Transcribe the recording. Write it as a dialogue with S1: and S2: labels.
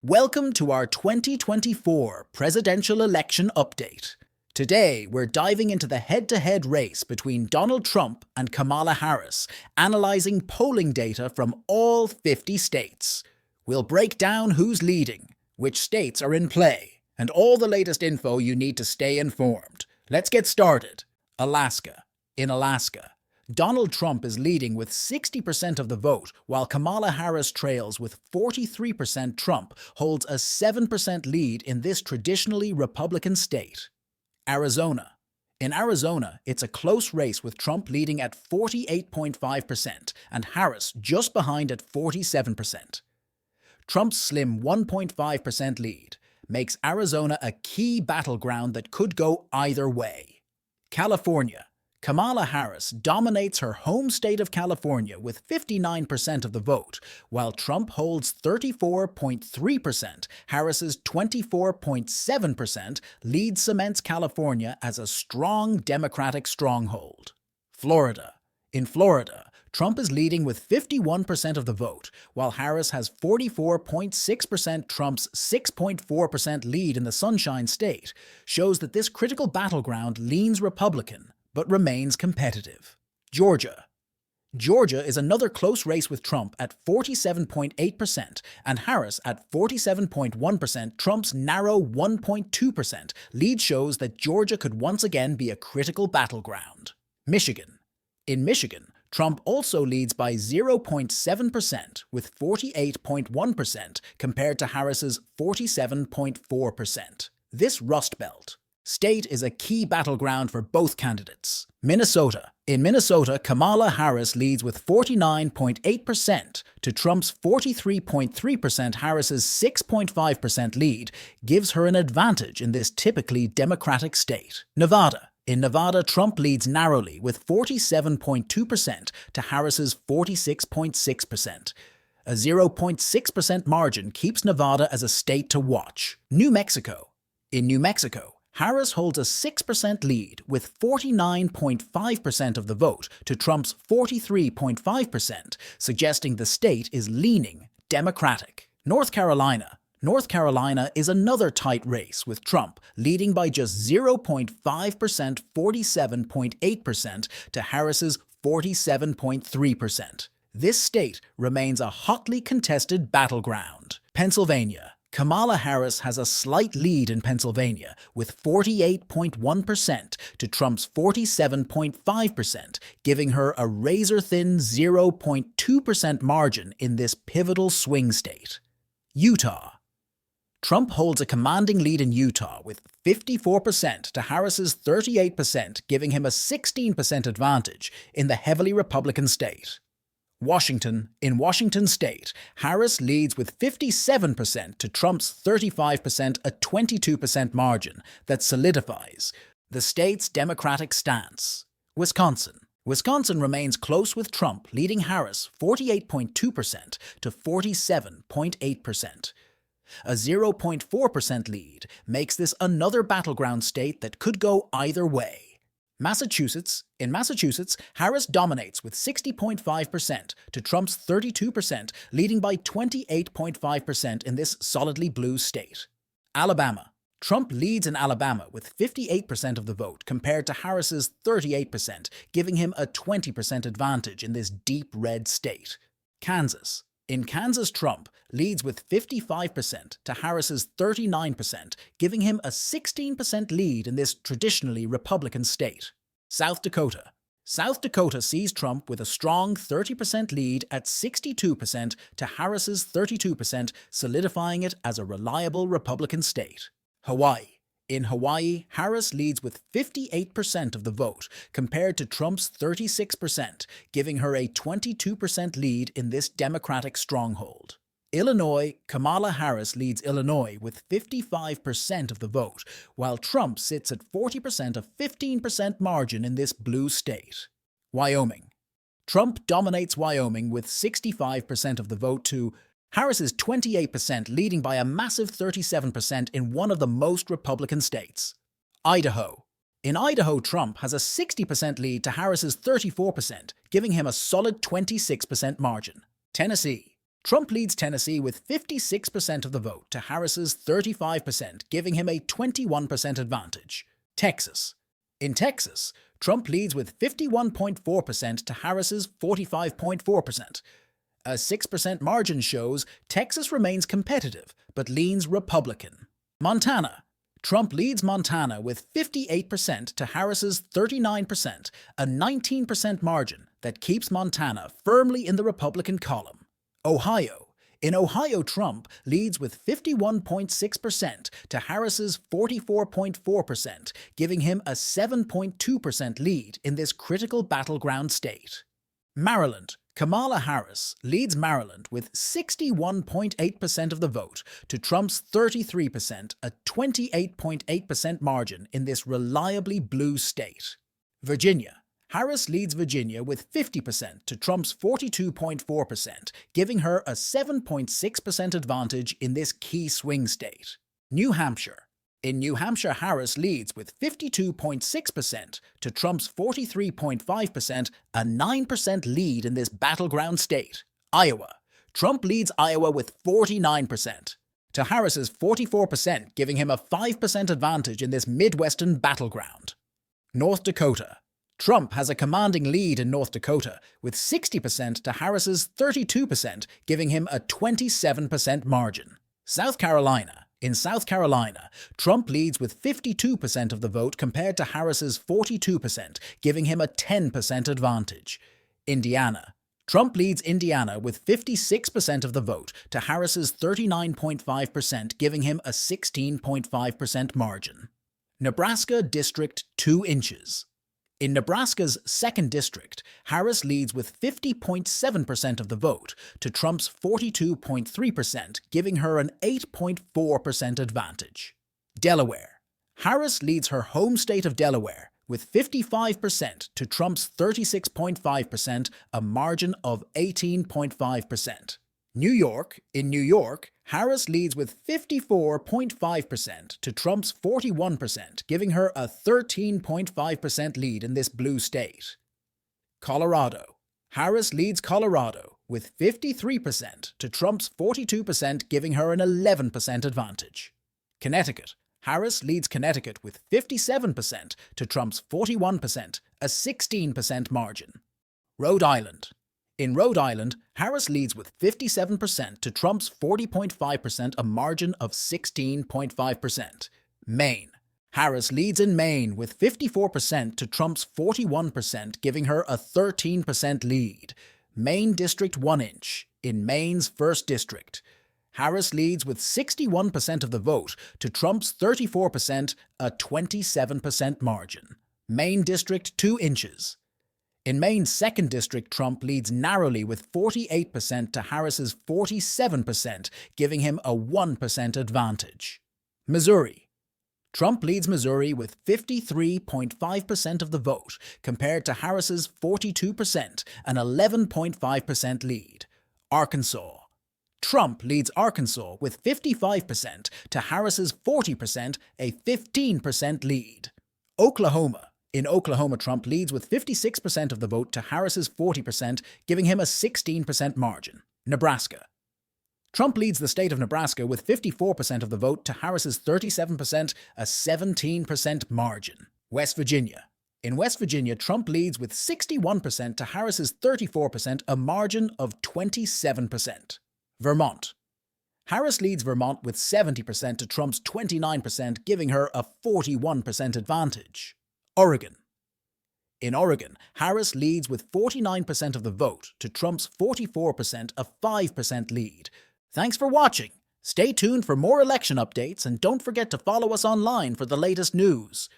S1: Welcome to our 2024 presidential election update. Today, we're diving into the head-to-head race between Donald Trump and Kamala Harris, analyzing polling data from all 50 states. We'll break down who's leading, which states are in play, and all the latest info you need to stay informed. Let's get started. Alaska. In Alaska, Donald Trump is leading with 60% of the vote, while Kamala Harris trails with 43%. Trump holds a 7% lead in this traditionally Republican state. Arizona. In Arizona, it's a close race with Trump leading at 48.5% and Harris just behind at 47%. Trump's slim 1.5% lead makes Arizona a key battleground that could go either way. California. Kamala Harris dominates her home state of California with 59% of the vote, while Trump holds 34.3%. Harris's 24.7% lead cements California as a strong Democratic stronghold. Florida. In Florida, Trump is leading with 51% of the vote, while Harris has 44.6%. Trump's 6.4% lead in the Sunshine State shows that this critical battleground leans Republican, but remains competitive. Georgia. Georgia is another close race with Trump at 47.8% and Harris at 47.1%. Trump's narrow 1.2% lead shows that Georgia could once again be a critical battleground. Michigan. In Michigan, Trump also leads by 0.7% with 48.1% compared to Harris's 47.4%. This Rust Belt state is a key battleground for both candidates. Minnesota. In Minnesota, Kamala Harris leads with 49.8% to Trump's 43.3%. Harris's 6.5% lead gives her an advantage in this typically Democratic state. Nevada. In Nevada, Trump leads narrowly with 47.2% to Harris's 46.6%. A 0.6% margin keeps Nevada as a state to watch. New Mexico. In New Mexico, Harris holds a 6% lead with 49.5% of the vote to Trump's 43.5%, suggesting the state is leaning Democratic. North Carolina. North Carolina is another tight race with Trump leading by just 0.5%, 47.8% to Harris's 47.3%. This state remains a hotly contested battleground. Pennsylvania. Kamala Harris has a slight lead in Pennsylvania with 48.1% to Trump's 47.5%, giving her a razor-thin 0.2% margin in this pivotal swing state. Utah. Trump holds a commanding lead in Utah with 54% to Harris's 38%, giving him a 16% advantage in the heavily Republican state. Washington. In Washington state, Harris leads with 57% to Trump's 35%, a 22% margin that solidifies the state's Democratic stance. Wisconsin. Wisconsin remains close with Trump leading Harris 48.2% to 47.8%. A 0.4% lead makes this another battleground state that could go either way. Massachusetts. In Massachusetts, Harris dominates with 60.5% to Trump's 32%, leading by 28.5% in this solidly blue state. Alabama. Trump leads in Alabama with 58% of the vote compared to Harris's 38%, giving him a 20% advantage in this deep red state. Kansas. In Kansas, Trump leads with 55% to Harris's 39%, giving him a 16% lead in this traditionally Republican state. South Dakota. South Dakota sees Trump with a strong 30% lead at 62% to Harris's 32%, solidifying it as a reliable Republican state. Hawaii. In Hawaii, Harris leads with 58% of the vote compared to Trump's 36%, giving her a 22% lead in this Democratic stronghold. Illinois. Kamala Harris leads Illinois with 55% of the vote, while Trump sits at 40%, a 15% margin in this blue state. Wyoming. Trump dominates Wyoming with 65% of the vote to Harris's 28%, leading by a massive 37% in one of the most Republican states. Idaho. In Idaho, Trump has a 60% lead to Harris's 34%, giving him a solid 26% margin. Tennessee. Trump leads Tennessee with 56% of the vote to Harris's 35%, giving him a 21% advantage. Texas. In Texas, Trump leads with 51.4% to Harris's 45.4%. A 6% margin shows Texas remains competitive, but leans Republican. Montana. Trump leads Montana with 58% to Harris's 39%, a 19% margin that keeps Montana firmly in the Republican column. Ohio. In Ohio, Trump leads with 51.6% to Harris's 44.4%, giving him a 7.2% lead in this critical battleground state. Maryland. Kamala Harris leads Maryland with 61.8% of the vote to Trump's 33%, a 28.8% margin in this reliably blue state. Virginia. Harris leads Virginia with 50% to Trump's 42.4%, giving her a 7.6% advantage in this key swing state. New Hampshire. In New Hampshire, Harris leads with 52.6% to Trump's 43.5%, a 9% lead in this battleground state. Iowa. Trump leads Iowa with 49% to Harris's 44%, giving him a 5% advantage in this Midwestern battleground. North Dakota. Trump has a commanding lead in North Dakota with 60% to Harris's 32%, giving him a 27% margin. South Carolina. In South Carolina, Trump leads with 52% of the vote compared to Harris's 42%, giving him a 10% advantage. Indiana. Trump leads Indiana with 56% of the vote to Harris's 39.5%, giving him a 16.5% margin. Nebraska District 2 inches. In Nebraska's 2nd District, Harris leads with 50.7% of the vote to Trump's 42.3%, giving her an 8.4% advantage. Delaware. Harris leads her home state of Delaware with 55% to Trump's 36.5%, a margin of 18.5%. New York. In New York, Harris leads with 54.5% to Trump's 41%, giving her a 13.5% lead in this blue state. Colorado. Harris leads Colorado with 53% to Trump's 42%, giving her an 11% advantage. Connecticut. Harris leads Connecticut with 57% to Trump's 41%, a 16% margin. Rhode Island. In Rhode Island, Harris leads with 57% to Trump's 40.5%, a margin of 16.5%. Maine. Harris leads in Maine with 54% to Trump's 41%, giving her a 13% lead. Maine District 1 inch. In Maine's 1st District, Harris leads with 61% of the vote to Trump's 34%, a 27% margin. Maine District 2 inches. In Maine's 2nd District, Trump leads narrowly with 48% to Harris's 47%, giving him a 1% advantage. Missouri. Trump leads Missouri with 53.5% of the vote, compared to Harris's 42%, an 11.5% lead. Arkansas. Trump leads Arkansas with 55% to Harris's 40%, a 15% lead. Oklahoma. In Oklahoma, Trump leads with 56% of the vote to Harris's 40%, giving him a 16% margin. Nebraska. Trump leads the state of Nebraska with 54% of the vote to Harris's 37%, a 17% margin. West Virginia. In West Virginia, Trump leads with 61% to Harris's 34%, a margin of 27%. Vermont. Harris leads Vermont with 70% to Trump's 29%, giving her a 41% advantage. Oregon. In Oregon, Harris leads with 49% of the vote to Trump's 44%, a 5% lead. Thanks for watching. Stay tuned for more election updates and don't forget to follow us online for the latest news.